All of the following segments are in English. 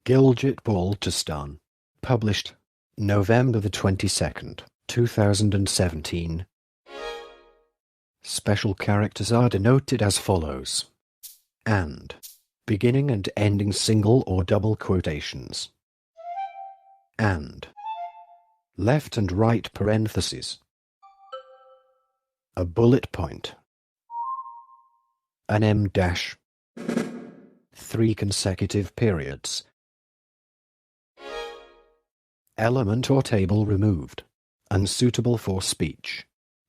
Gilgit Baltistan. Published November the 22nd, 2017. Special characters are denoted as follows. And. Beginning and ending single or double quotations. And. Left and right parentheses. A bullet point. An M dash. 3 consecutive periods. Element or table removed. Unsuitable for speech.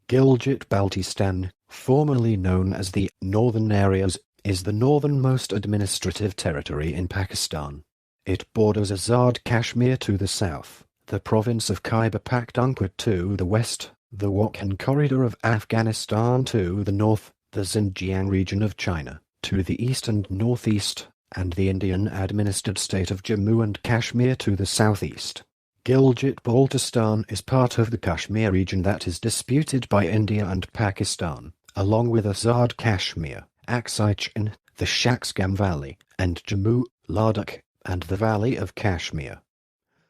Gilgit Baltistan, formerly known as the Northern Areas, is the northernmost administrative territory in Pakistan. It borders Azad Kashmir to the south, the province of Khyber Pakhtunkhwa to the west, the Wakhan corridor of Afghanistan to the north, the Xinjiang region of China to the east and northeast, and the Indian-administered state of Jammu and Kashmir to the southeast. Gilgit Baltistan is part of the Kashmir region that is disputed by India and Pakistan, along with Azad Kashmir, Aksai Chin, the Shaksgam Valley, and Jammu, Ladakh, and the Valley of Kashmir.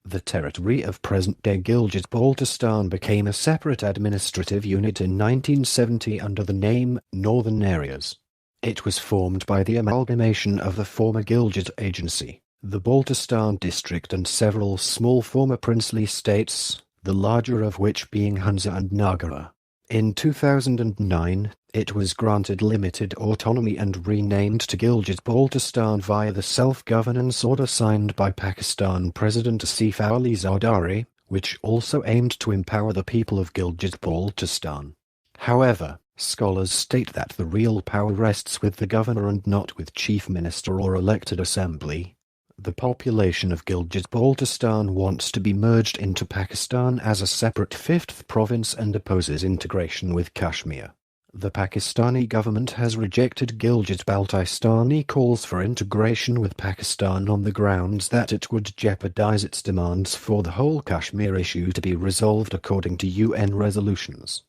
The territory of present-day Gilgit Baltistan became a separate administrative unit in 1970 under the name Northern Areas. It was formed by the amalgamation of the former Gilgit Agency, the Baltistan district and several small former princely states, the larger of which being Hunza and Nagara. In 2009, it was granted limited autonomy and renamed to Gilgit Baltistan via the self-governance order signed by Pakistan President Asif Ali Zardari, which also aimed to empower the people of Gilgit Baltistan. However, scholars state that the real power rests with the governor and not with chief minister or elected assembly. The population of Gilgit Baltistan wants to be merged into Pakistan as a separate fifth province and opposes integration with Kashmir. The Pakistani government has rejected Gilgit Baltistani calls for integration with Pakistan on the grounds that it would jeopardize its demands for the whole Kashmir issue to be resolved according to UN resolutions.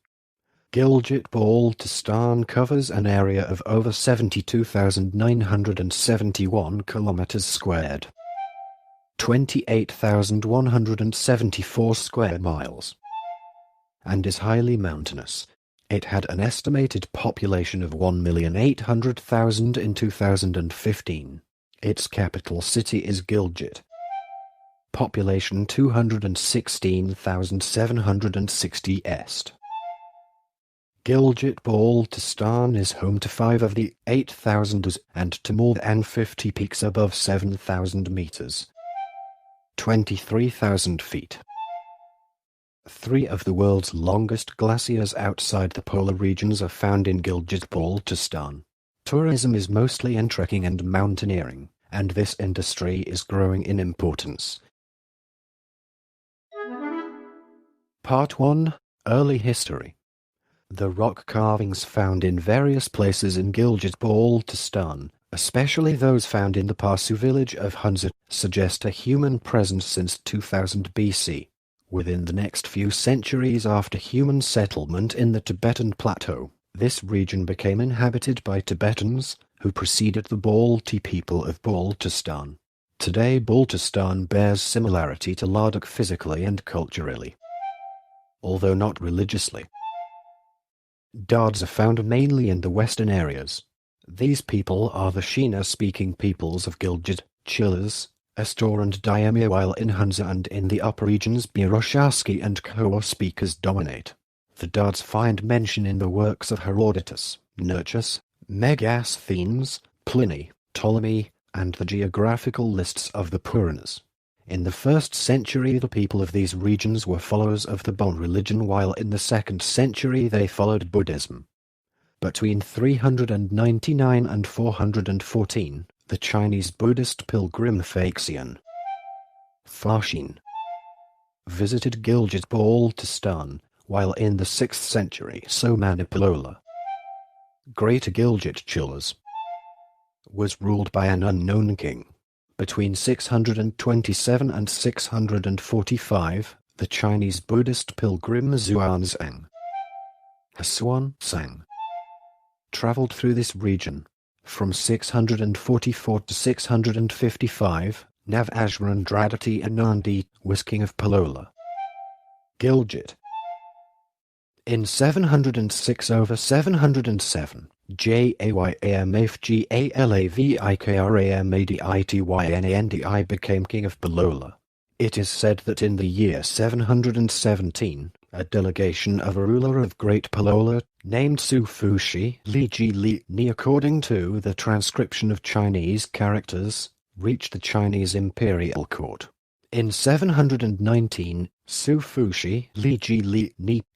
Gilgit Baltistan covers an area of over 72,971 kilometers squared, 28,174 square miles, and is highly mountainous. It had an estimated population of 1,800,000 in 2015. Its capital city is Gilgit. Population 216,760 est. Gilgit Baltistan is home to 5 of the 8,000 and to more than 50 peaks above 7,000 meters, 23,000 feet. 3 of the world's longest glaciers outside the polar regions are found in Gilgit Baltistan. Tourism is mostly in trekking and mountaineering, and this industry is growing in importance. Part 1. Early History. The rock carvings found in various places in Gilgit Baltistan, especially those found in the Parsu village of Hunza, suggest a human presence since 2000 BC. Within the next few centuries after human settlement in the Tibetan Plateau, this region became inhabited by Tibetans, who preceded the Balti people of Baltistan. Today Baltistan bears similarity to Ladakh physically and culturally, although not religiously. Dards are found mainly in the western areas. These people are the Shina-speaking peoples of Gilgit, Chillas, Astor and Diamir, while in Hunza and in the upper regions Burushaski and Khawa speakers dominate. The Dards find mention in the works of Herodotus, Nearchus, Megasthenes, Pliny, Ptolemy, and the geographical lists of the Puranas. In the 1st century the people of these regions were followers of the Bon religion, while in the 2nd century they followed Buddhism. Between 399 and 414, the Chinese Buddhist pilgrim Faxian Faxin visited Gilgit Baltistan, while in the 6th century Somanipalola, Greater Gilgit Chillas, was ruled by an unknown king. Between 627 and 645, the Chinese Buddhist pilgrim Xuanzang Xuanzang traveled through this region. From 644 to 655, Navajrandradati Anandi was king of Palola. Gilgit. In 706 over 707, JayamafgalavikramadityNandi became king of Palola. It is said that in the year 717, a delegation of a ruler of Great Palola, named Sufushi Li, according to the transcription of Chinese characters, reached the Chinese imperial court. In 719, Sufushi Li,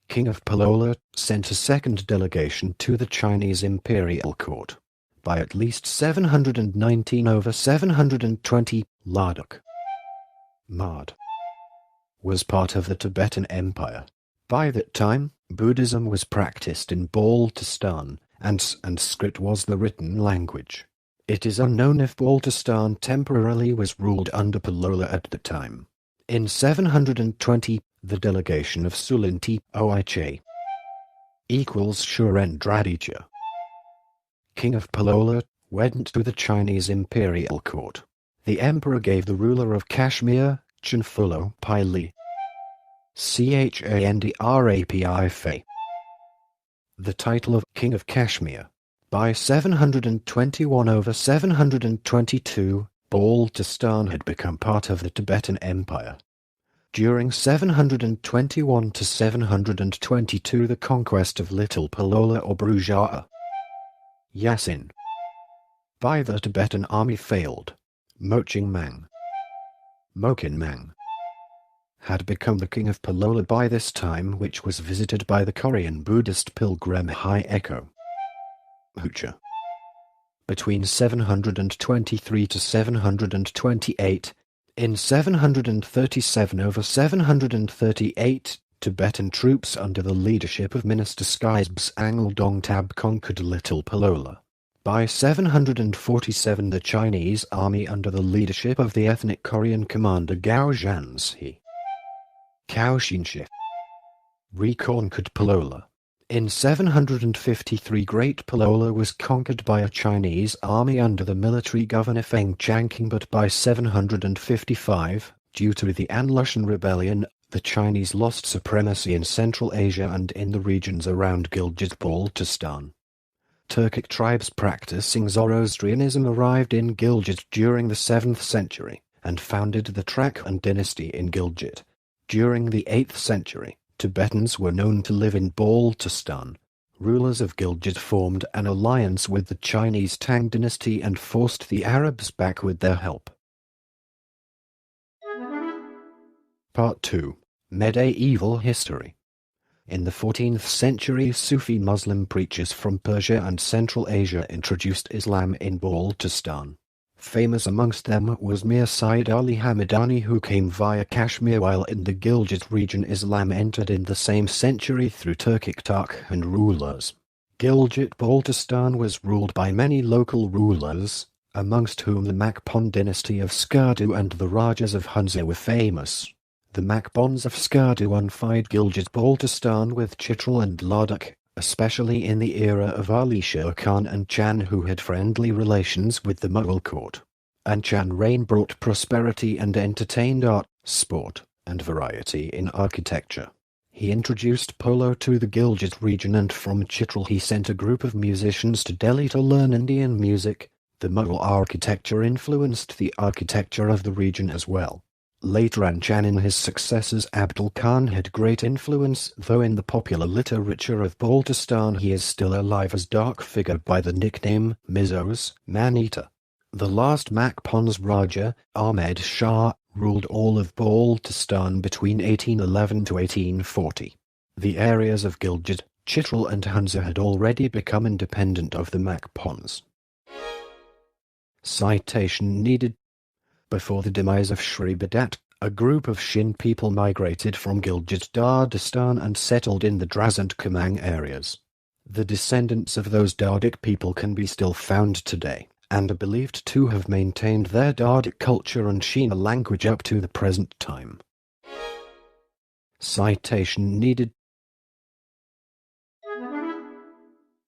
king of Palola, sent a second delegation to the Chinese imperial court. By at least 719 over 720, Ladakh Mard was part of the Tibetan Empire. By that time, Buddhism was practiced in Baltistan, and Sanskrit was the written language. It is unknown if Baltistan temporarily was ruled under Palola at the time. In 720, the delegation of Sulinti Oiche equals Surendraditya, king of Palola, went to the Chinese imperial court. The emperor gave the ruler of Kashmir, Chanfulo Pili, Chandrapi, the title of King of Kashmir. By 721 over 722, Baltistan had become part of the Tibetan Empire. During 721 to 722, the conquest of Little Palola or Brujaa Yasin by the Tibetan army failed. Mokinmang had become the king of Palola by this time, which was visited by the Korean Buddhist pilgrim High Echo Hucha. Between 723 to 728, in 737 over 738, Tibetan troops under the leadership of Minister Skyzbs Angldongtab conquered Little Palola. By 747, the Chinese army under the leadership of the ethnic Korean commander Gao Zhansi Kaoxinshi reconquered Palola. In 753, Great Palola was conquered by a Chinese army under the military governor Feng Changqing, but by 755, due to the Anlushan rebellion, the Chinese lost supremacy in Central Asia and in the regions around Gilgit Baltistan. Turkic tribes practicing Zoroastrianism arrived in Gilgit during the 7th century, and founded the Trakan dynasty in Gilgit. During the 8th century, Tibetans were known to live in Baltistan. Rulers of Gilgit formed an alliance with the Chinese Tang dynasty and forced the Arabs back with their help. Part 2. Medieval History. In the 14th century, Sufi Muslim preachers from Persia and Central Asia introduced Islam in Baltistan. Famous amongst them was Mir Said Ali Hamadani, who came via Kashmir, while in the Gilgit region Islam entered in the same century through Turkic Takhan rulers. Gilgit Baltistan was ruled by many local rulers, amongst whom the Makpon dynasty of Skardu and the Rajas of Hunza were famous. The Makpons of Skardu unified Gilgit Baltistan with Chitral and Ladakh, especially in the era of Ali Shah Khan and Chan, who had friendly relations with the Mughal court. Anchan reign brought prosperity and entertained art, sport, and variety in architecture. He introduced polo to the Gilgit region, and from Chitral he sent a group of musicians to Delhi to learn Indian music. The Mughal architecture influenced the architecture of the region as well. Later Anchan and his successors Abdul Khan had great influence, though in the popular literature of Baltistan he is still alive as dark figure by the nickname Mizos Man-Eater. The last Makpon's Raja, Ahmed Shah, ruled all of Baltistan between 1811 to 1840. The areas of Gilgit, Chitral and Hunza had already become independent of the Makpons. Citation needed. Before the demise of Shri Badat, a group of Shin people migrated from Gilgit Baltistan and settled in the Dras and Kumang areas. The descendants of those Dardic people can be still found today, and are believed to have maintained their Dardic culture and Shina language up to the present time. Citation needed.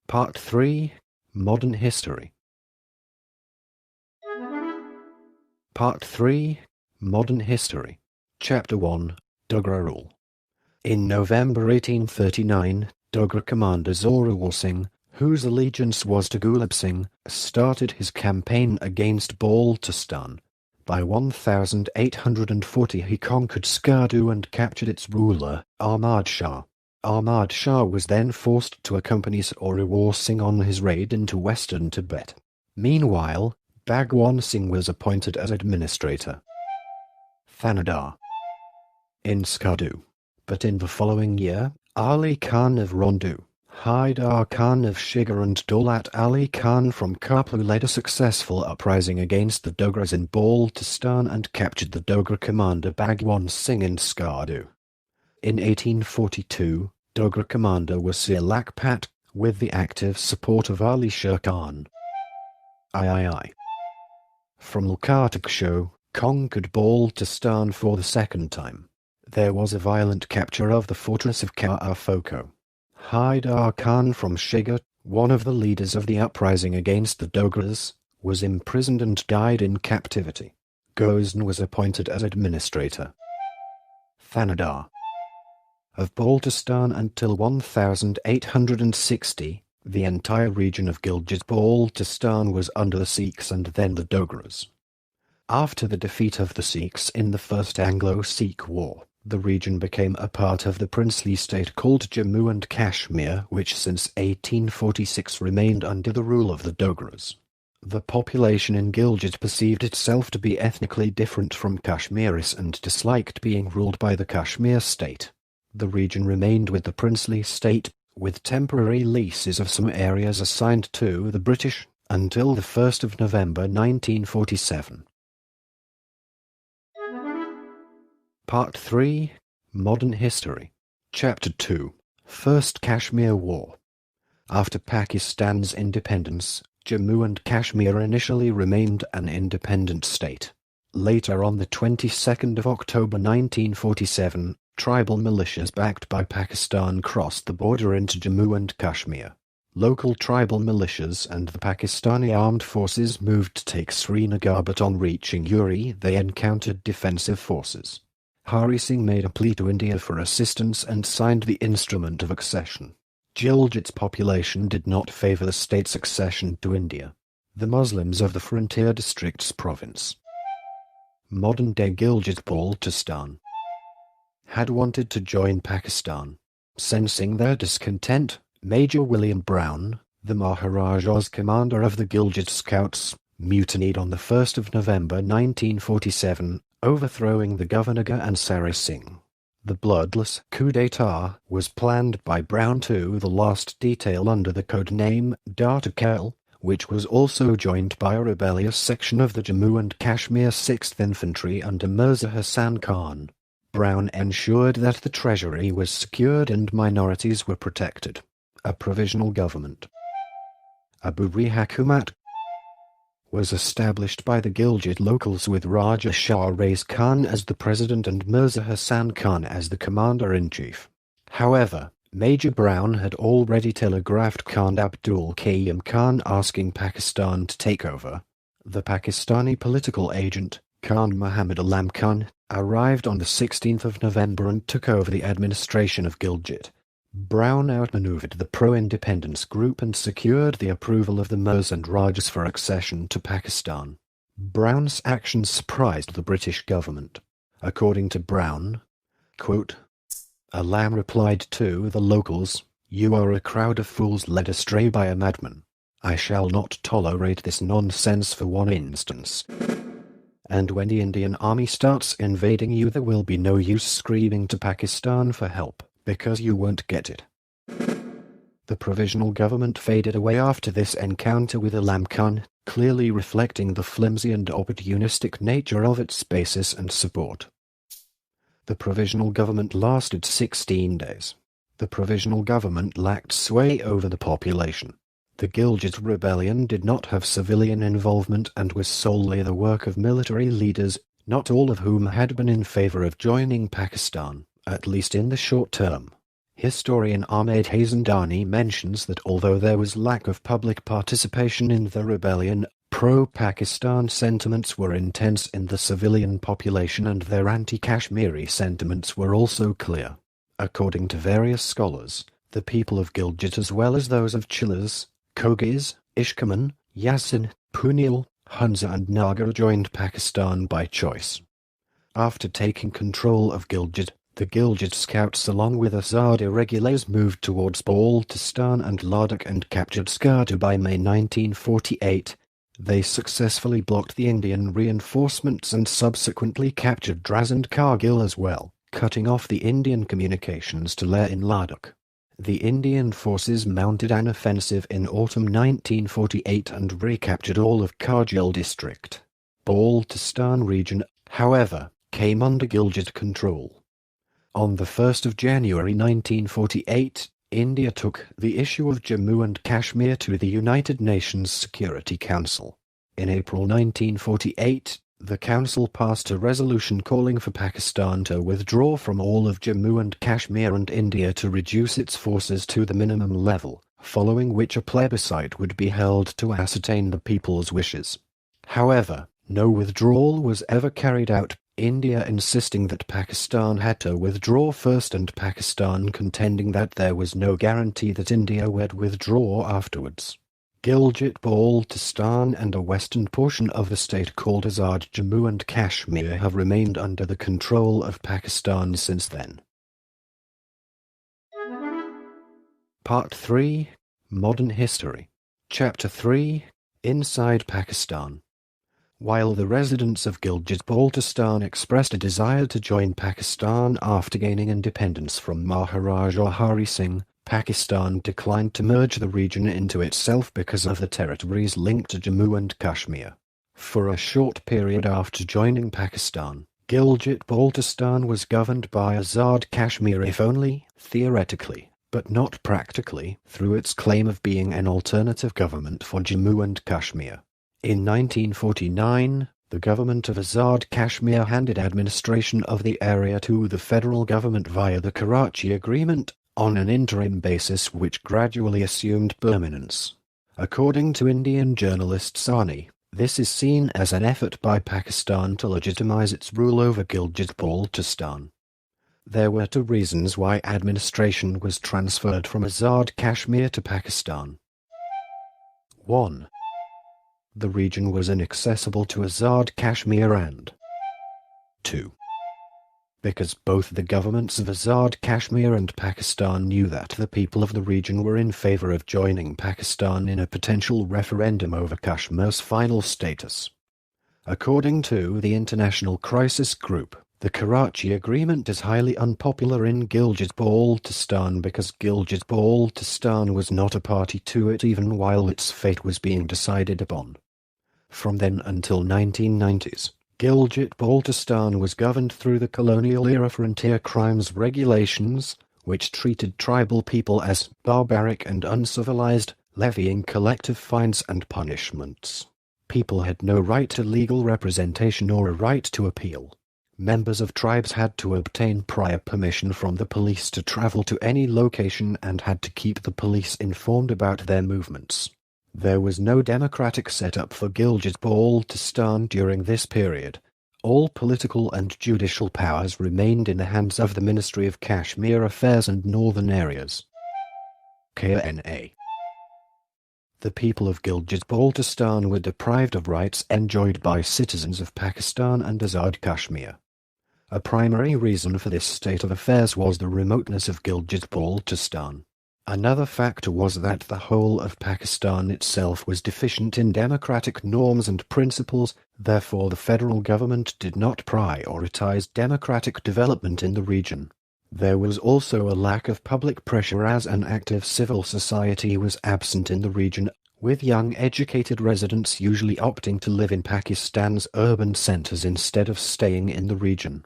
Part 3. Modern History. Part 3, Modern History. Chapter 1, Dogra Rule. In November 1839, Dogra commander Zorawar Singh, whose allegiance was to Gulab Singh, started his campaign against Baltistan. By 1840 he conquered Skardu and captured its ruler, Ahmad Shah. Ahmad Shah was then forced to accompany Zorawar Singh on his raid into western Tibet. Meanwhile, Bhagwan Singh was appointed as administrator. Thanadar. In Skardu. But in the following year, Ali Khan of Rondu, Haidar Khan of Shigar and Daulat Ali Khan from Kapu led a successful uprising against the Dogras in Baltistan and captured the Dogra commander Bhagwan Singh in Skardu. In 1842, Dogra commander Wasir Lakpat, with the active support of Ali Shah Khan, III, from Lukataksho, conquered Baltistan for the second time. There was a violent capture of the fortress of Ka'afoko. Haidar Khan from Shigar, one of the leaders of the uprising against the Dogras, was imprisoned and died in captivity. Ghozn was appointed as administrator. Thanadar. Of Baltistan until 1860, the entire region of Gilgit Baltistan was under the Sikhs and then the Dogras. After the defeat of the Sikhs in the First Anglo-Sikh War, the region became a part of the princely state called Jammu and Kashmir, which since 1846 remained under the rule of the Dogras. The population in Gilgit perceived itself to be ethnically different from Kashmiris and disliked being ruled by the Kashmir state. The region remained with the princely state, with temporary leases of some areas assigned to the British, until the 1st of November 1947. Part 3, Modern History. Chapter 2, First Kashmir War. After Pakistan's independence, Jammu and Kashmir initially remained an independent state. Later, on the 22nd of October 1947, tribal militias backed by Pakistan crossed the border into Jammu and Kashmir. Local tribal militias and the Pakistani armed forces moved to take Srinagar, but on reaching Uri they encountered defensive forces. Hari Singh made a plea to India for assistance and signed the Instrument of Accession. Gilgit's population did not favour the state's accession to India. The Muslims of the frontier districts province, modern-day Gilgit Baltistan, had wanted to join Pakistan. Sensing their discontent, Major William Brown, the Maharaja's commander of the Gilgit Scouts, mutinied on the 1st of November 1947, overthrowing the Governor Ansari Singh. The bloodless coup d'état was planned by Brown to the last detail under the code name Data Kel, which was also joined by a rebellious section of the Jammu and Kashmir 6th Infantry under Mirza Hassan Khan. Brown ensured that the treasury was secured and minorities were protected. A provisional government, Aburi Hakumat, was established by the Gilgit locals with Raja Shah Rais Khan as the president and Mirza Hassan Khan as the commander-in-chief. However, Major Brown had already telegraphed Khan Abdul Qayyum Khan asking Pakistan to take over. The Pakistani political agent, Khan Muhammad Alam Khan, arrived on the 16th of November and took over the administration of Gilgit. Brown outmaneuvered the pro-independence group and secured the approval of the Mirs and Rajas for accession to Pakistan. Brown's actions surprised the British government. According to Brown, quote, Alam replied to the locals, "You are a crowd of fools led astray by a madman. I shall not tolerate this nonsense for one instance. And when the Indian army starts invading you, there will be no use screaming to Pakistan for help, because you won't get it." The provisional government faded away after this encounter with Alam Khan, clearly reflecting the flimsy and opportunistic nature of its basis and support. The provisional government lasted 16 days. The provisional government lacked sway over the population. The Gilgit rebellion did not have civilian involvement and was solely the work of military leaders, not all of whom had been in favor of joining Pakistan, at least in the short term. Historian Ahmed Hazandani mentions that although there was lack of public participation in the rebellion, Pro-Pakistan sentiments were intense in the civilian population, and their anti-Kashmiri sentiments were also clear. According to various scholars, the people of Gilgit, as well as those of Chilas, Kogis, Ishkaman, Yasin, Punjab, Hunza and Nagar, joined Pakistan by choice. After taking control of Gilgit, the Gilgit scouts along with Azad irregulars moved towards Baltistan and Ladakh and captured Skardu by May 1948. They successfully blocked the Indian reinforcements and subsequently captured Dras and Kargil as well, cutting off the Indian communications to Leh in Ladakh. The Indian forces mounted an offensive in autumn 1948 and recaptured all of Kargil district. Baltistan region, however, came under Gilgit control. On the 1st of January 1948, India took the issue of Jammu and Kashmir to the United Nations Security Council. In April 1948, the Council passed a resolution calling for Pakistan to withdraw from all of Jammu and Kashmir and India to reduce its forces to the minimum level, following which a plebiscite would be held to ascertain the people's wishes. However, no withdrawal was ever carried out, India insisting that Pakistan had to withdraw first and Pakistan contending that there was no guarantee that India would withdraw afterwards. Gilgit Baltistan and a western portion of the state called Azad Jammu and Kashmir have remained under the control of Pakistan since then. Part 3. Modern History. Chapter 3. Inside Pakistan. While the residents of Gilgit Baltistan expressed a desire to join Pakistan after gaining independence from Maharaja Hari Singh, Pakistan declined to merge the region into itself because of the territories linked to Jammu and Kashmir. For a short period after joining Pakistan, Gilgit Baltistan was governed by Azad Kashmir, if only theoretically, but not practically, through its claim of being an alternative government for Jammu and Kashmir. In 1949, the government of Azad Kashmir handed administration of the area to the federal government via the Karachi Agreement, on an interim basis which gradually assumed permanence. According to Indian journalist Sani, this is seen as an effort by Pakistan to legitimize its rule over Gilgit Baltistan. There were two reasons why administration was transferred from Azad Kashmir to Pakistan. 1. The region was inaccessible to Azad Kashmir, and 2. Because both the governments of Azad Kashmir and Pakistan knew that the people of the region were in favor of joining Pakistan in a potential referendum over Kashmir's final status. According to the International Crisis Group, the Karachi Agreement is highly unpopular in Gilgit Baltistan because Gilgit Baltistan was not a party to it even while its fate was being decided upon. From then until 1990s, Gilgit Baltistan was governed through the colonial-era frontier crimes regulations, which treated tribal people as barbaric and uncivilized, levying collective fines and punishments. People had no right to legal representation or a right to appeal. Members of tribes had to obtain prior permission from the police to travel to any location and had to keep the police informed about their movements. There was no democratic setup for Gilgit Baltistan during this period. All political and judicial powers remained in the hands of the Ministry of Kashmir Affairs and Northern Areas. KNA. The people of Gilgit Baltistan were deprived of rights enjoyed by citizens of Pakistan and Azad Kashmir. A primary reason for this state of affairs was the remoteness of Gilgit Baltistan. Another factor was that the whole of Pakistan itself was deficient in democratic norms and principles, therefore the federal government did not prioritize democratic development in the region. There was also a lack of public pressure as an active civil society was absent in the region, with young educated residents usually opting to live in Pakistan's urban centers instead of staying in the region.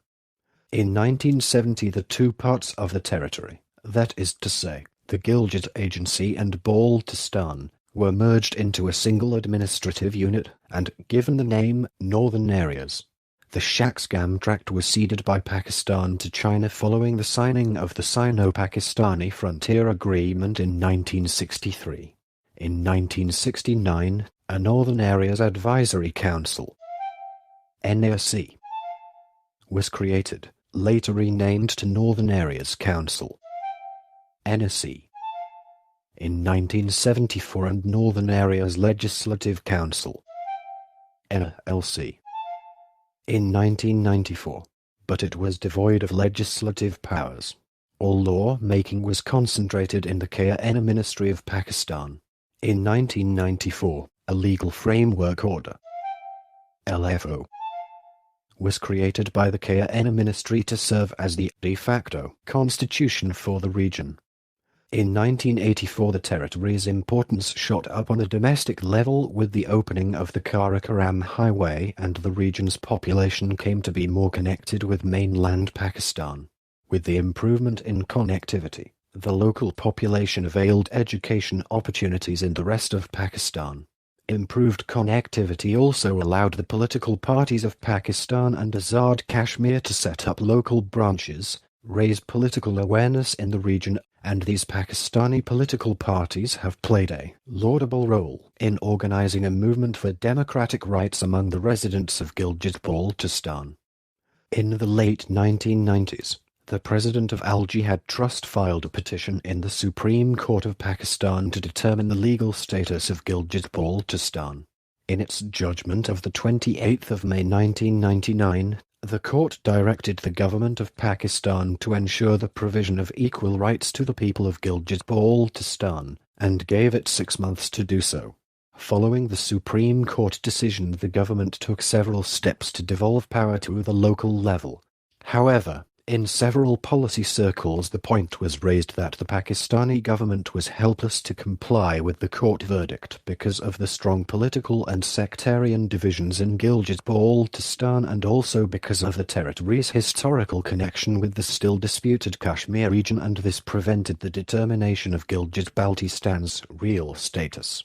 In 1970 the two parts of the territory, that is to say, the Gilgit Agency and Baltistan, were merged into a single administrative unit and given the name Northern Areas. The Shaksgam Tract was ceded by Pakistan to China following the signing of the Sino-Pakistani Frontier Agreement in 1963. In 1969, a Northern Areas Advisory Council, NAC, was created, later renamed to Northern Areas Council, NAC. In 1974, and Northern Areas Legislative Council, NLC, in 1994, but it was devoid of legislative powers. All law-making was concentrated in the KN Ministry of Pakistan. In 1994, a Legal Framework Order, LFO, was created by the KN Ministry to serve as the de facto constitution for the region. In 1984, the territory's importance shot up on a domestic level with the opening of the Karakoram Highway, and the region's population came to be more connected with mainland Pakistan. With the improvement in connectivity, the local population availed education opportunities in the rest of Pakistan. Improved connectivity also allowed the political parties of Pakistan and Azad Kashmir to set up local branches, raise political awareness in the region, and these Pakistani political parties have played a laudable role in organizing a movement for democratic rights among the residents of Gilgit Baltistan. In the late 1990s, the President of Al Jihad Trust filed a petition in the Supreme Court of Pakistan to determine the legal status of Gilgit Baltistan. In its judgment of the 28th of May 1999, the court directed the government of Pakistan to ensure the provision of equal rights to the people of Gilgit Baltistan, and gave it 6 months to do so. Following the Supreme Court decision, the government took several steps to devolve power to the local level. However, in several policy circles the point was raised that the Pakistani government was helpless to comply with the court verdict because of the strong political and sectarian divisions in Gilgit Baltistan, and also because of the territory's historical connection with the still disputed Kashmir region, and this prevented the determination of Gilgit Baltistan's real status.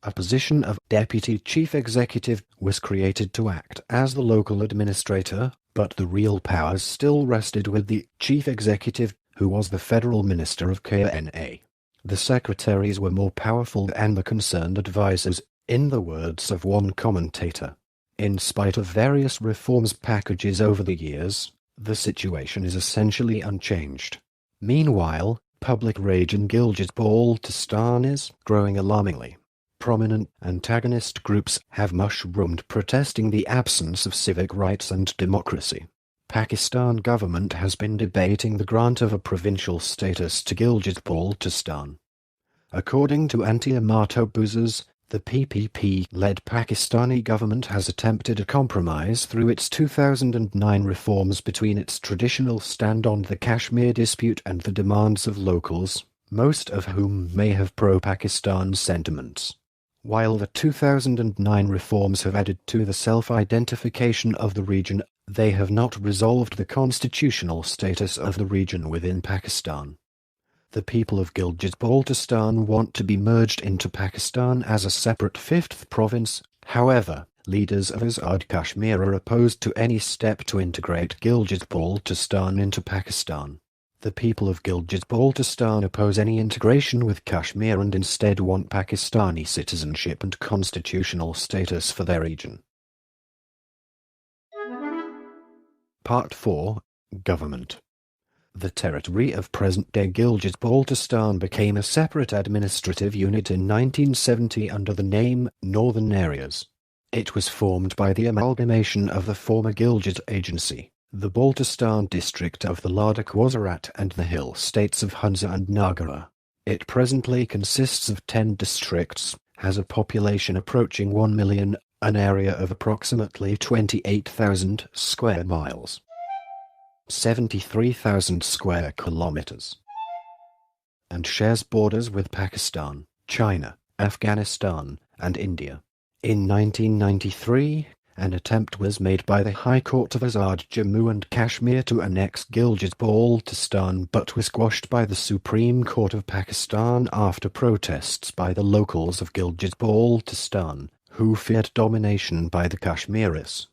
A position of Deputy Chief Executive was created to act as the local administrator, but the real powers still rested with the Chief Executive, who was the Federal Minister of KNA. The secretaries were more powerful than the concerned advisors, in the words of one commentator. In spite of various reforms packages over the years, the situation is essentially unchanged. Meanwhile, public rage in Gilgit Baltistan is growing alarmingly. Prominent antagonist groups have mushroomed, protesting the absence of civic rights and democracy. Pakistan government has been debating the grant of a provincial status to Gilgit Baltistan. According to Anti-Amato Boozers, the PPP-led Pakistani government has attempted a compromise through its 2009 reforms between its traditional stand on the Kashmir dispute and the demands of locals, most of whom may have pro-Pakistan sentiments. While the 2009 reforms have added to the self-identification of the region, they have not resolved the constitutional status of the region within Pakistan. The people of Gilgit Baltistan want to be merged into Pakistan as a separate fifth province. However, leaders of Azad Kashmir are opposed to any step to integrate Gilgit Baltistan into Pakistan. The people of Gilgit Baltistan oppose any integration with Kashmir and instead want Pakistani citizenship and constitutional status for their region. Part 4. Government. The territory of present-day Gilgit Baltistan became a separate administrative unit in 1970 under the name Northern Areas. It was formed by the amalgamation of the former Gilgit Agency, the Baltistan district of the Ladakh Wazirat, and the hill states of Hunza and Nagara. It presently consists of 10 districts, has a population approaching 1 million, an area of approximately 28,000 square miles, 73,000 square kilometers, and shares borders with Pakistan, China, Afghanistan, and India. In 1993, an attempt was made by the High Court of Azad Jammu and Kashmir to annex Gilgit Baltistan, but was quashed by the Supreme Court of Pakistan after protests by the locals of Gilgit Baltistan, who feared domination by the Kashmiris.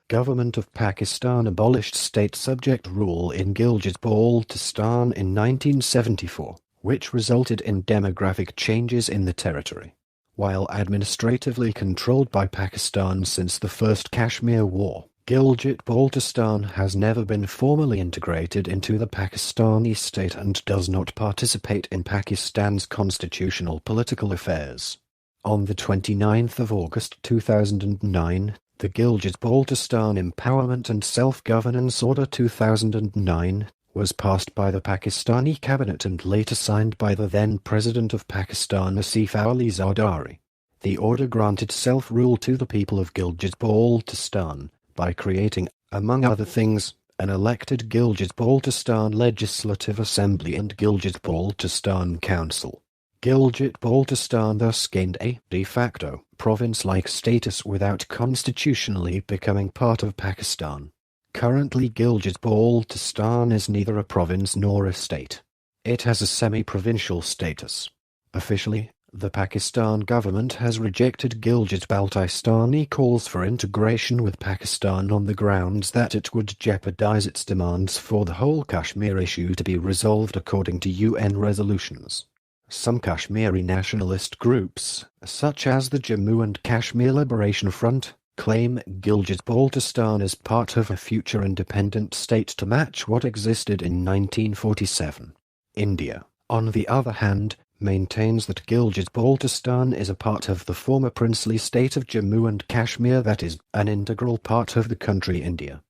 Government of Pakistan abolished state subject rule in Gilgit Baltistan in 1974, which resulted in demographic changes in the territory. While administratively controlled by Pakistan since the First Kashmir War, Gilgit Baltistan has never been formally integrated into the Pakistani state and does not participate in Pakistan's constitutional political affairs. On the 29th of August 2009, the Gilgit Baltistan Empowerment and Self-Governance Order 2009 was passed by the Pakistani cabinet and later signed by the then President of Pakistan Asif Ali Zardari. The order granted self-rule to the people of Gilgit Baltistan by creating, among other things, an elected Gilgit Baltistan Legislative Assembly and Gilgit Baltistan Council. Gilgit Baltistan thus gained a de facto province-like status without constitutionally becoming part of Pakistan. Currently, Gilgit Baltistan is neither a province nor a state. It has a semi-provincial status. Officially, the Pakistan government has rejected Gilgit Baltistani calls for integration with Pakistan on the grounds that it would jeopardize its demands for the whole Kashmir issue to be resolved according to UN resolutions. Some Kashmiri nationalist groups, such as the Jammu and Kashmir Liberation Front, claim Gilgit Baltistan is part of a future independent state to match what existed in 1947. India, on the other hand, maintains that Gilgit Baltistan is a part of the former princely state of Jammu and Kashmir, that is, an integral part of the country India.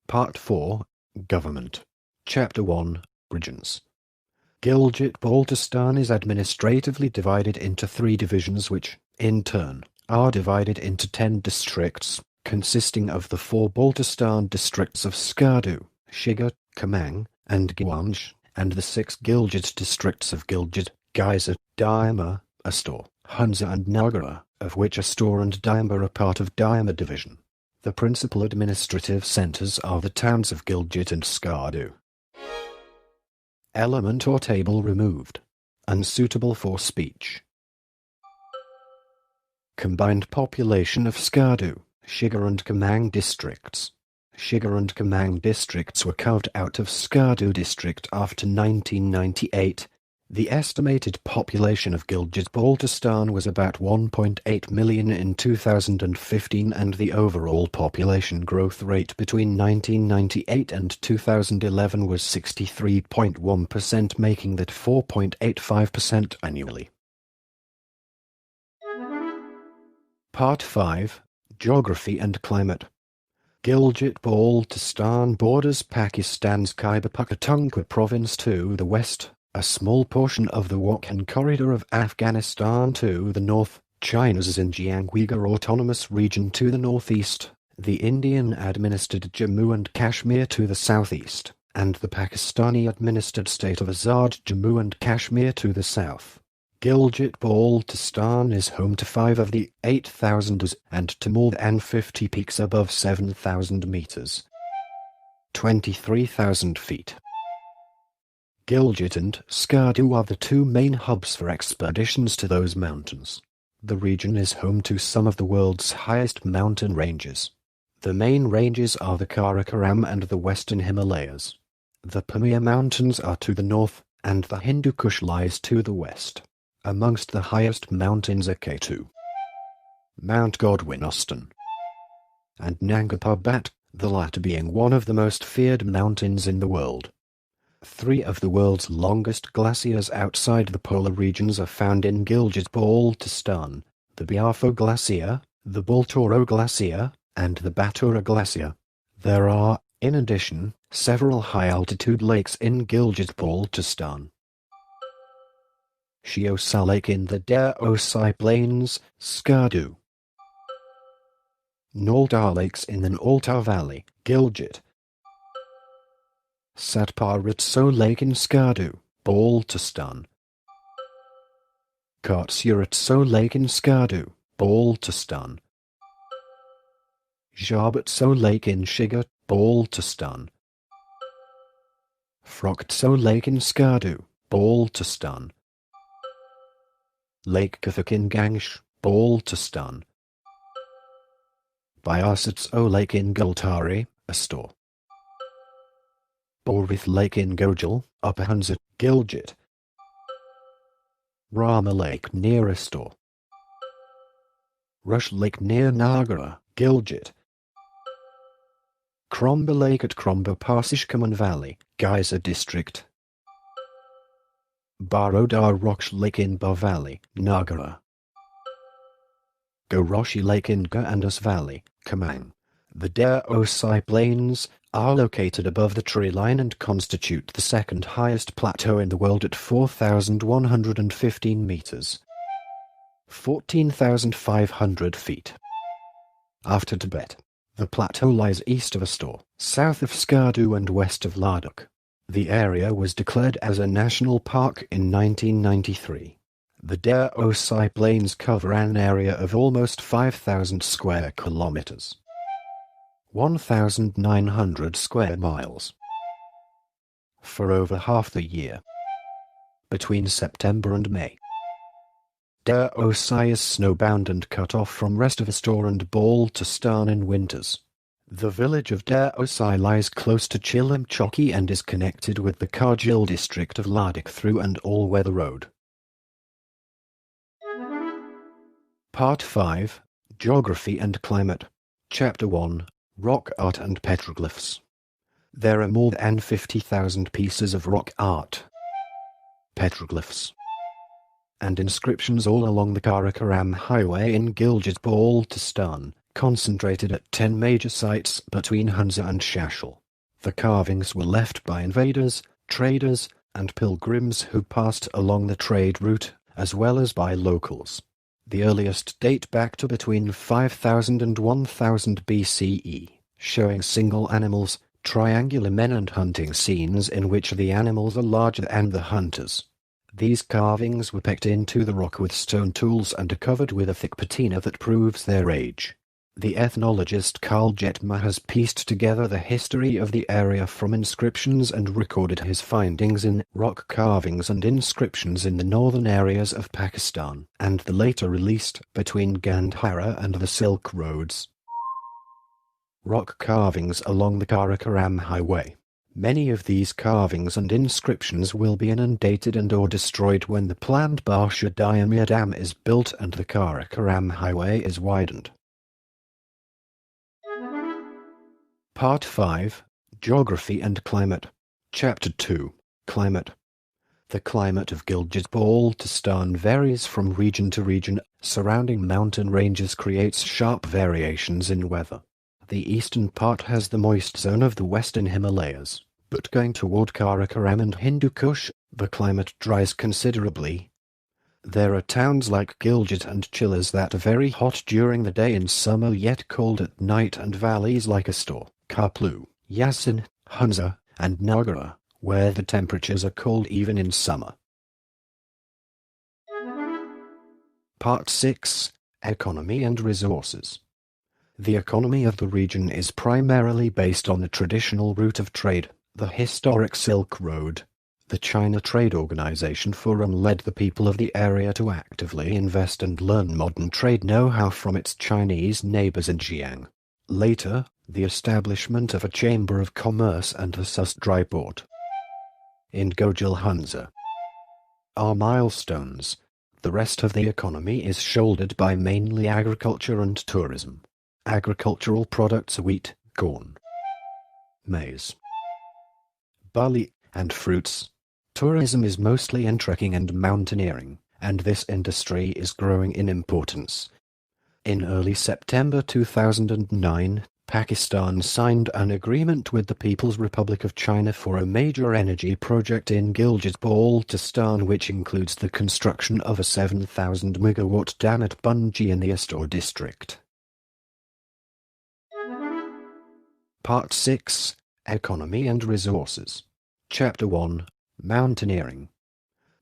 Part 4. Government. Chapter 1. Regions. Gilgit Baltistan is administratively divided into 3 divisions which, in turn, are divided into 10 districts, consisting of the 4 Baltistan districts of Skardu, Shigar, Kamang, and Gwanj, and the 6 Gilgit districts of Gilgit, Geyser, Diama, Astor, Hunza and Nagara, of which Astor and Diama are part of Diama division. The principal administrative centres are the towns of Gilgit and Skardu. Element or table removed. Unsuitable for speech. Combined population of Skardu, Shigar and Kamang districts. Shigar and Kamang districts were carved out of Skardu district after 1998. The estimated population of Gilgit Baltistan was about 1.8 million in 2015, and the overall population growth rate between 1998 and 2011 was 63.1%, making that 4.85% annually. Part 5. Geography and Climate. Gilgit Baltistan borders Pakistan's Khyber Pakhtunkhwa province to the west, a small portion of the Wakhan corridor of Afghanistan to the north, China's Xinjiang Uyghur Autonomous Region to the northeast, the Indian-administered Jammu and Kashmir to the southeast, and the Pakistani-administered state of Azad Jammu and Kashmir to the south. Gilgit Baltistan is home to 5 of the 8,000 and to more than 50 peaks above 7,000 meters. 23,000 feet. Gilgit and Skardu are the 2 main hubs for expeditions to those mountains. The region is home to some of the world's highest mountain ranges. The main ranges are the Karakoram and the Western Himalayas. The Pamir Mountains are to the north, and the Hindu Kush lies to the west. Amongst the highest mountains are K2, Mount Godwin Austen, and Nanga Parbat, the latter being one of the most feared mountains in the world. 3 of the world's longest glaciers outside the polar regions are found in Gilgit Baltistan, the Biafo Glacier, the Baltoro Glacier, and the Batura Glacier. There are, in addition, several high-altitude lakes in Gilgit Baltistan. Shiosa Lake in the Der Osai Plains, Skardu. Naldar Lakes in the Naltar Valley, Gilgit. Satparatso Lake in Skardu, Baltistan. Kartsuratso Lake in Skardu, Baltistan. Jabatso Lake in Shigar, Baltistan. Frogtso Lake in Skardu, Baltistan. Lake Kathak in Gangsh, Baltistan. Byasatso Lake in Gultari, Astor. Borvith Lake in Gojal, Upper Hunza, Gilgit. Rama Lake near Astor. Rush Lake near Nagara, Gilgit. Kromba Lake at Kromba Pass, Ishkaman Valley, Geyser District. Barodar Roksh Lake in Bar Valley, Nagara. Goroshi Lake in Gandas Valley, Kamang. The Dare Osai Plains are located above the tree line and constitute the second highest plateau in the world at 4,115 meters. 14,500 feet. After Tibet, the plateau lies east of Astor, south of Skardu and west of Ladakh. The area was declared as a national park in 1993. The Dare Osai Plains cover an area of almost 5,000 square kilometers. 1,900 square miles. For over half the year, between September and May, Dare Osai is snowbound and cut off from rest of Astor and Baltistan in winters. The village of Dare Osai lies close to Chilimchoki and is connected with the Kargil district of Ladakh through an all-weather road. Part 5, Geography and Climate. Chapter 1, Rock Art and Petroglyphs. There are more than 50,000 pieces of rock art, petroglyphs, and inscriptions all along the Karakoram Highway in Gilgit Baltistan, concentrated at 10 major sites between Hunza and Shashal. The carvings were left by invaders, traders, and pilgrims who passed along the trade route, as well as by locals. The earliest date back to between 5000 and 1000 BCE, showing single animals, triangular men and hunting scenes in which the animals are larger than the hunters. These carvings were pecked into the rock with stone tools and are covered with a thick patina that proves their age. The ethnologist Karl Jetma has pieced together the history of the area from inscriptions and recorded his findings in rock carvings and inscriptions in the northern areas of Pakistan, and the later released between Gandhara and the Silk Roads. Rock carvings along the Karakoram Highway. Many of these carvings and inscriptions will be inundated and or destroyed when the planned Barsha Diamir Dam is built and the Karakoram Highway is widened. Part 5, Geography and Climate. Chapter 2, Climate. The climate of Gilgit Baltistan varies from region to region. Surrounding mountain ranges creates sharp variations in weather. The eastern part has the moist zone of the western Himalayas, but going toward Karakoram and Hindu Kush, the climate dries considerably. There are towns like Gilgit and Chilas that are very hot during the day in summer yet cold at night, and valleys like Astor, Kaplu, Yasin, Hunza, and Nagara, where the temperatures are cold even in summer. Part 6, Economy and Resources. The economy of the region is primarily based on the traditional route of trade, the historic Silk Road. The China Trade Organization Forum led the people of the area to actively invest and learn modern trade know-how from its Chinese neighbors in Xi'an. Later, the establishment of a Chamber of Commerce and the Sus Dry Port in Gojal Hunza are milestones. The rest of the economy is shouldered by mainly agriculture and tourism. Agricultural products are wheat, corn, maize, barley, and fruits. Tourism is mostly in trekking and mountaineering, and this industry is growing in importance. In early September 2009, Pakistan signed an agreement with the People's Republic of China for a major energy project in Gilgit Baltistan, which includes the construction of a 7,000 megawatt dam at Bunji in the Astor district. Part 6, Economy and Resources. Chapter 1, Mountaineering.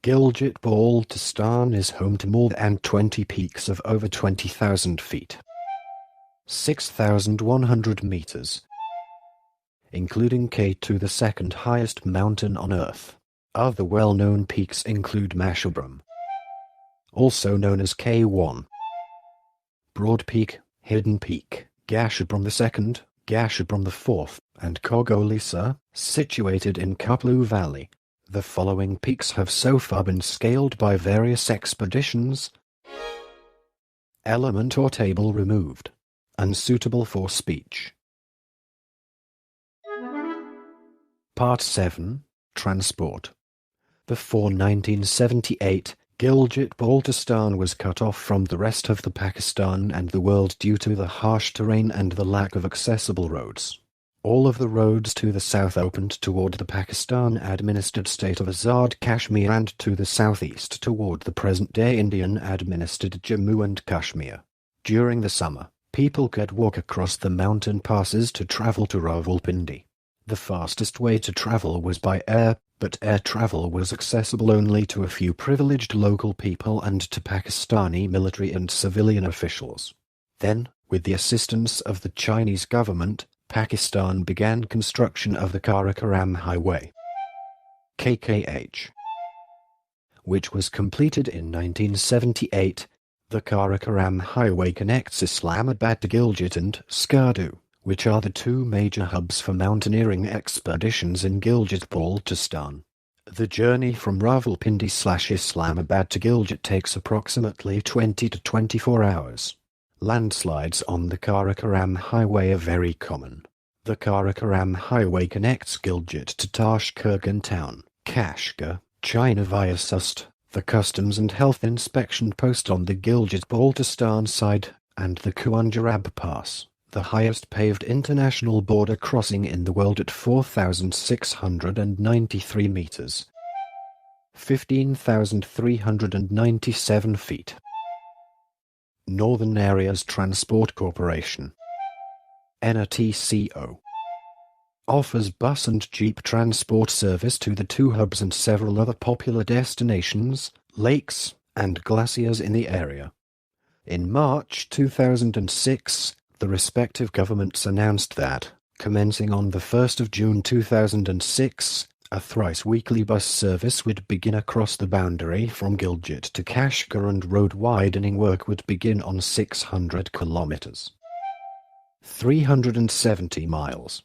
Gilgit Baltistan is home to more than 20 peaks of over 20,000 feet. 6,100 meters, including K2, the second highest mountain on Earth. Other well-known peaks include Mashabram, also known as K1, Broad Peak, Hidden Peak, Gasherbrum II, Gasherbrum IV, and Kogolisa, situated in Kaplu Valley. The following peaks have so far been scaled by various expeditions. Element or table removed. Unsuitable for speech. Part 7. Transport. Before 1978, Gilgit Baltistan was cut off from the rest of the Pakistan and the world due to the harsh terrain and the lack of accessible roads. All of the roads to the south opened toward the Pakistan-administered state of Azad Kashmir and to the southeast toward the present-day Indian-administered Jammu and Kashmir. During the summer, people could walk across the mountain passes to travel to Rawalpindi. The fastest way to travel was by air, but air travel was accessible only to a few privileged local people and to Pakistani military and civilian officials. Then, with the assistance of the Chinese government, Pakistan began construction of the Karakoram Highway (KKH), which was completed in 1978. The Karakoram Highway connects Islamabad to Gilgit and Skardu, which are the two major hubs for mountaineering expeditions in Gilgit Baltistan. The journey from Rawalpindi/Islamabad to Gilgit takes approximately 20 to 24 hours. Landslides on the Karakoram Highway are very common. The Karakoram Highway connects Gilgit to Tashkurgan town, Kashgar, China via Sust, the Customs and Health Inspection post on the Gilgit-Baltistan side, and the Kuanjarab Pass, the highest paved international border crossing in the world at 4,693 meters, 15,397 feet. Northern Areas Transport Corporation (NRTCO) offers bus and jeep transport service to the two hubs and several other popular destinations, lakes, and glaciers in the area. In March 2006, the respective governments announced that, commencing on the 1st of June 2006, a thrice-weekly bus service would begin across the boundary from Gilgit to Kashgar and road widening work would begin on 600 kilometers, 370 miles,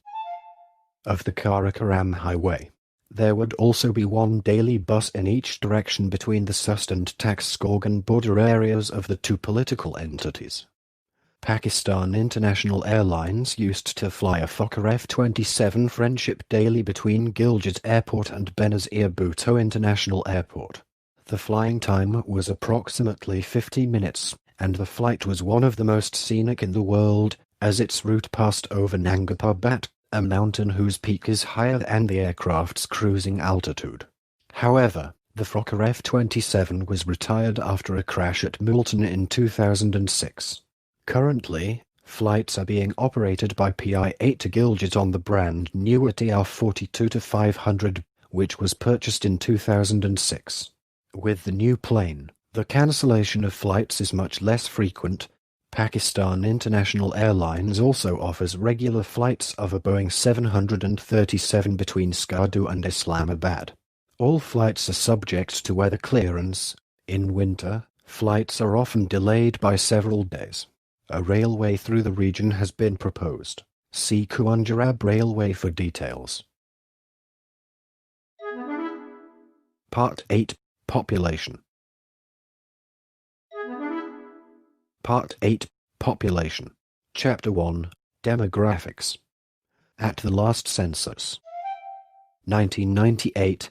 of the Karakoram Highway. There would also be one daily bus in each direction between the Sust and Taxkorgan border areas of the two political entities. Pakistan International Airlines used to fly a Fokker F-27 Friendship daily between Gilgit Airport and Benazir Bhutto International Airport. The flying time was approximately 50 minutes, and the flight was one of the most scenic in the world, as its route passed over Nanga Parbat, a mountain whose peak is higher than the aircraft's cruising altitude. However, the Fokker F-27 was retired after a crash at Multan in 2006. Currently, flights are being operated by PI-8 to Gilgit on the brand new TR-42-500, which was purchased in 2006. With the new plane, the cancellation of flights is much less frequent. Pakistan International Airlines also offers regular flights of a Boeing 737 between Skardu and Islamabad. All flights are subject to weather clearance. In winter, flights are often delayed by several days. A railway through the region has been proposed. See Kuanjarab Railway for details. Part 8. Population. Part 8. Population. Chapter 1. Demographics. At the last census, 1998,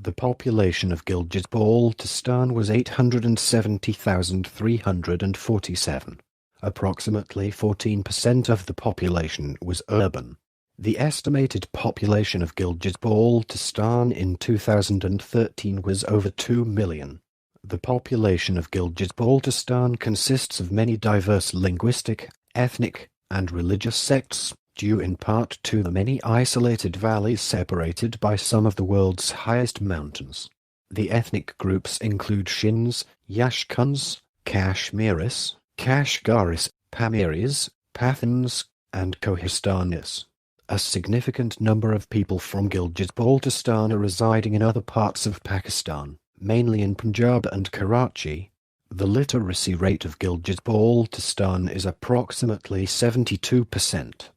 the population of Gilgit Baltistan was 870,347. Approximately 14% of the population was urban. The estimated population of Gilgit Baltistan in 2013 was over 2 million. The population of Gilgit Baltistan consists of many diverse linguistic, ethnic, and religious sects, due in part to the many isolated valleys separated by some of the world's highest mountains. The ethnic groups include Shins, Yashkuns, Kashmiris, Kashgaris, Pamiris, Pathans, and Kohistanis. A significant number of people from Gilgit Baltistan are residing in other parts of Pakistan, mainly in Punjab and Karachi. The literacy rate of Gilgit Baltistan is approximately 72%.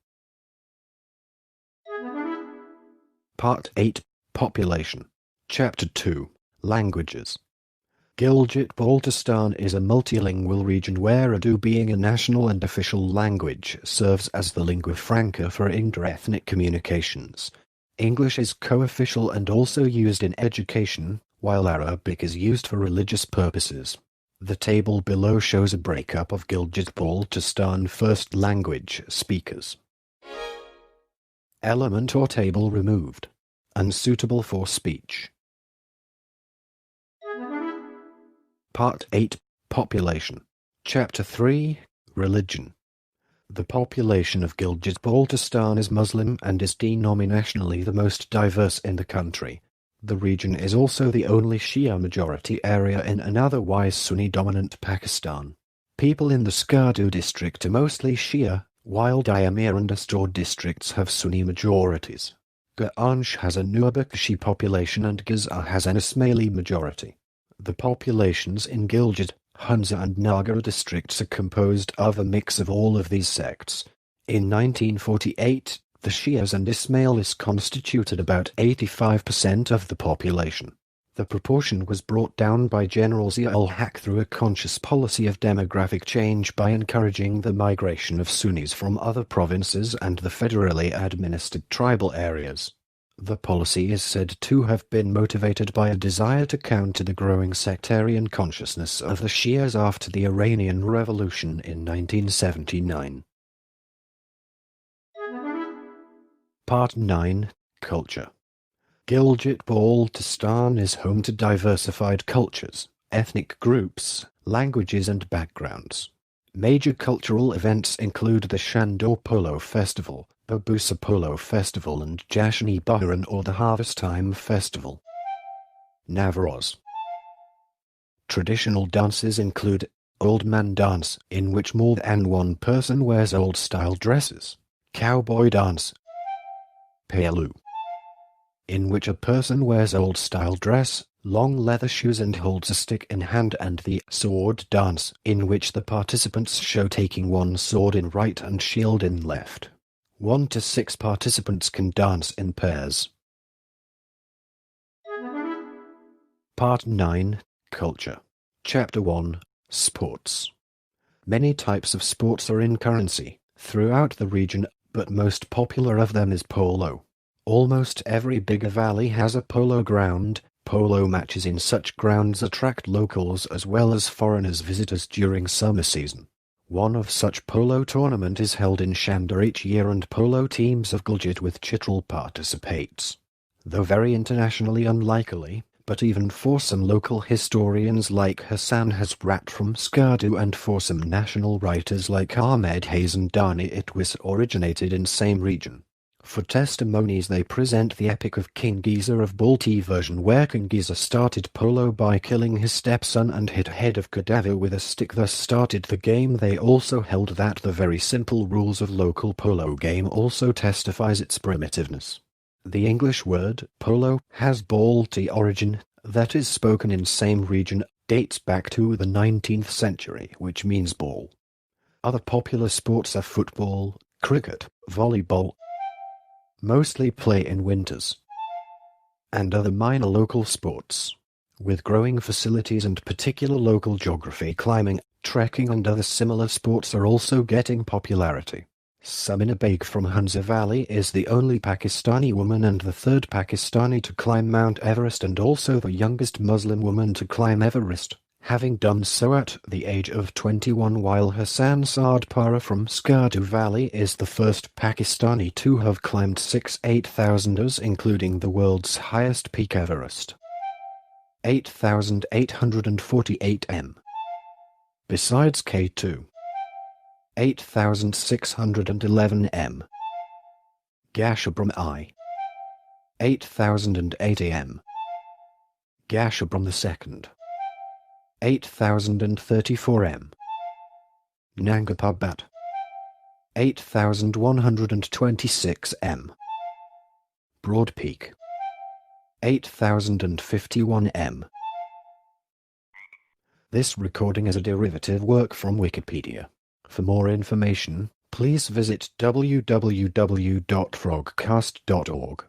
Part 8. Population. Chapter 2. Languages. Gilgit Baltistan is a multilingual region where Urdu, being a national and official language, serves as the lingua franca for interethnic communications. English is co-official and also used in education, while Arabic is used for religious purposes. The table below shows a breakup of Gilgit Baltistan first language speakers. Element or table removed. Unsuitable for speech. Part 8. Population. Chapter 3. Religion. The population of Gilgit Baltistan is Muslim and is denominationally the most diverse in the country. The region is also the only Shia majority area in an otherwise Sunni-dominant Pakistan. People in the Skardu district are mostly Shia, while Diamir and Astor districts have Sunni majorities. Ganj has a Nurbakshi population and Gazar has an Ismaili majority. The populations in Gilgit, Hunza and Nagar districts are composed of a mix of all of these sects. In 1948, the Shias and Ismailis constituted about 85% of the population. The proportion was brought down by General Zia-ul-Haq through a conscious policy of demographic change by encouraging the migration of Sunnis from other provinces and the federally administered tribal areas. The policy is said to have been motivated by a desire to counter the growing sectarian consciousness of the Shias after the Iranian Revolution in 1979. Part 9. Culture. Gilgit Baltistan is home to diversified cultures, ethnic groups, languages and backgrounds. Major cultural events include the Shandor Polo Festival, Babusa Polo Festival and Jashni Baharan or the Harvest Time Festival. Navroz. Traditional dances include Old Man Dance, in which more than one person wears old-style dresses, Cowboy Dance, Pelu, in which a person wears old-style dress, long leather shoes and holds a stick in hand, and the Sword Dance, in which the participants show taking one sword in right and shield in left. 1 to 6 participants can dance in pairs. Part 9. Culture. Chapter 1. Sports. Many types of sports are in currency throughout the region, but most popular of them is polo. Almost every bigger valley has a polo ground. Polo matches in such grounds attract locals as well as foreigners visitors during summer season. One of such polo tournament is held in Shandor each year and polo teams of Gilgit with Chitral participates. Though very internationally unlikely, but even for some local historians like Hassan Hasrat from Skardu and for some national writers like Ahmed Hasan Dani, it was originated in same region. For testimonies they present the epic of King Giza of Balti version where King Giza started polo by killing his stepson and hit head of cadaver with a stick, thus started the game. They also held that the very simple rules of local polo game also testifies its primitiveness. The English word polo has Balti origin, that is spoken in same region, dates back to the 19th century, which means ball. Other popular sports are football, cricket, volleyball, mostly play in winters, and other minor local sports. With growing facilities and particular local geography, climbing, trekking and other similar sports are also getting popularity. Samina Baig from Hunza Valley is the only Pakistani woman and the third Pakistani to climb Mount Everest and also the youngest Muslim woman to climb Everest, having done so at the age of 21, while Hassan Saadpara from Skardu Valley is the first Pakistani to have climbed 6 8,000ers, including the world's highest peak Everest, 8,848 m. Besides K2, 8,611 m. Gashabram I, 8,080 m. Gashabram II, 8,034 m. Nanga Parbat, 8,126 m. Broad Peak, 8,051 m. This recording is a derivative work from Wikipedia. For more information, please visit www.frogcast.org.